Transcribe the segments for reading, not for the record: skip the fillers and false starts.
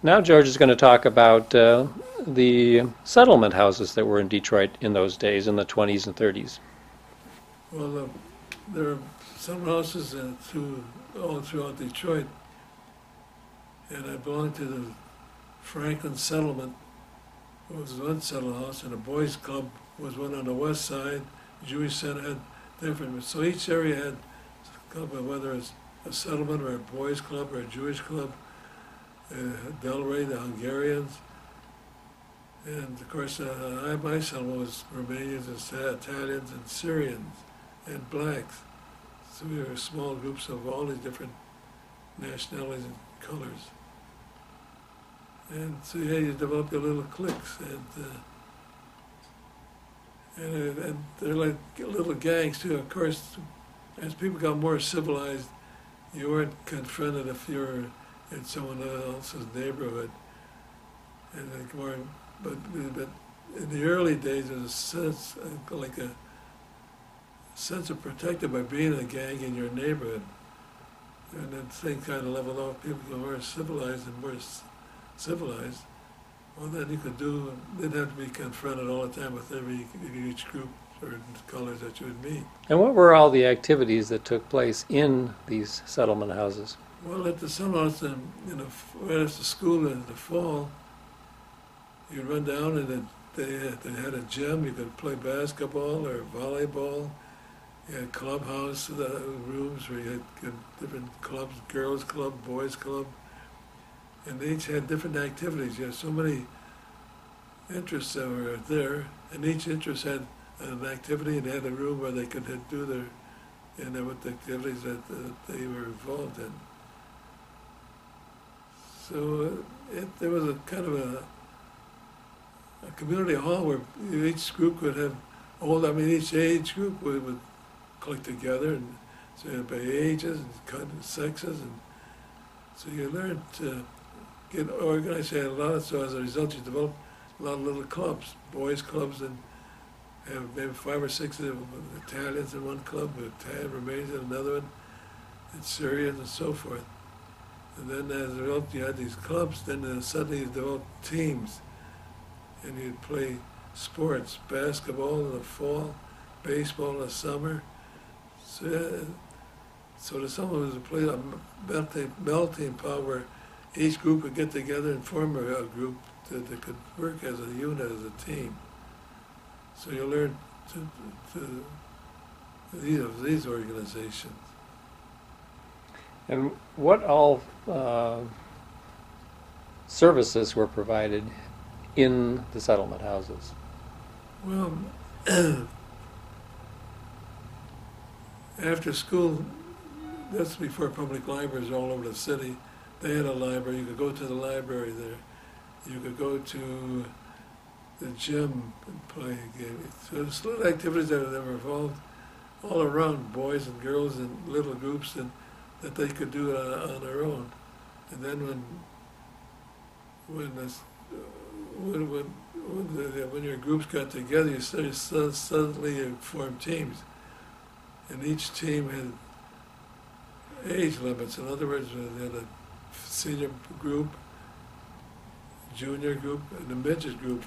Now George is going to talk about the settlement houses that were in Detroit in those days, in the 20s and 30s. Well, there are some houses all throughout Detroit, and I belong to the Franklin Settlement. It was one settlement house, and a boys' club was one on the west side. Jewish Center had different, so each area had a club, whether it's a settlement or a boys' club or a Jewish club. Delray, the Hungarians, and of course my settlement was Romanians and Italians and Syrians and blacks. So we were small groups of all these different nationalities and colors. And so yeah, you develop your little cliques, and they're like little gangs too. Of course, as people got more civilized, you weren't confronted if you were in someone else's neighborhood, and like more. But in the early days, there was a sense, like a sense of protected by being a gang in your neighborhood, and then things kind of leveled off. People got more civilized and more civilized. Well, then you could didn't have to be confronted all the time with each group or colors that you would meet. And what were all the activities that took place in these settlement houses? Well, at the settlement house, right after school in the fall, you'd run down and they had a gym. You could play basketball or volleyball. You had clubhouse rooms where you had different clubs, girls' club, boys' club. And they each had different activities. You had so many interests that were there, and each interest had an activity and had a room where they could do what the activities that they were involved in. So there was a kind of a community hall where each group would have each age group would click together, and so by ages and sexes, and so you learned to get organized. You had a lot so as a result you developed a lot of little clubs, boys clubs, and have maybe 5 or 6 Italians in one club, Italian Romanians in another one, and Syrians and so forth. And then as a result, you had these clubs, then suddenly you developed teams, and you'd play sports, basketball in the fall, baseball in the summer. So the summer was a place, a melting pot where each group would get together and form a group that could work as a unit, as a team. So you learn these organizations. And what all services were provided in the settlement houses? Well, after school, that's before public libraries all over the city. They had a library. You could go to the library there. You could go to the gym and play games. So there's little activities that were involved all around, boys and girls in little groups, and that they could do on their own. And then when your groups got together, you suddenly formed teams, and each team had age limits. In other words, they had a senior group, junior group, and a midget group,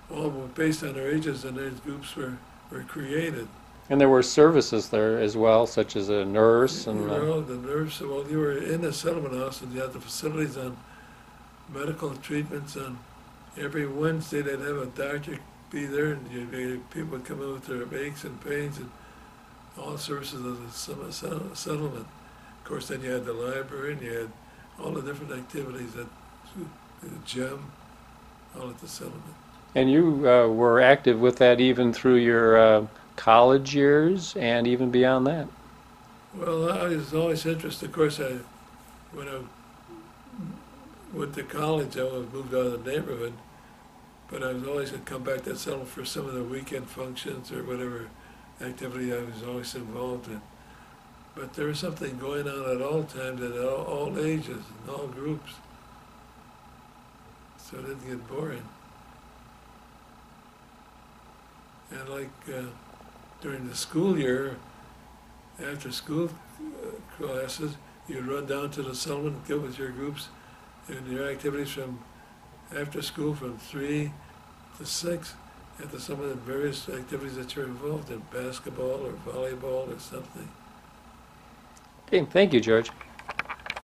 all based on their ages, and those groups were created. And there were services there as well, such as a nurse and the nurse. Well, you were in the settlement house, and you had the facilities on medical treatments. On every Wednesday, they'd have a doctor be there, and people would come in with their aches and pains, and all services of the settlement. Of course, then you had the library, and you had all the different activities at the gym, all at the settlement. And you were active with that even through your college years and even beyond that. Well, I was always interested. Of course, when I went to college, I was moved out of the neighborhood, but I was always going to come back to that settlement for some of the weekend functions or whatever activity I was always involved in. But there was something going on at all times, at all ages, and all groups. So it didn't get boring. And like during the school year, after school classes, you'd run down to the settlement, get with your groups, and your activities from after school from 3 to 6, after some of the various activities that you're involved in, basketball or volleyball or something. Okay, thank you, George.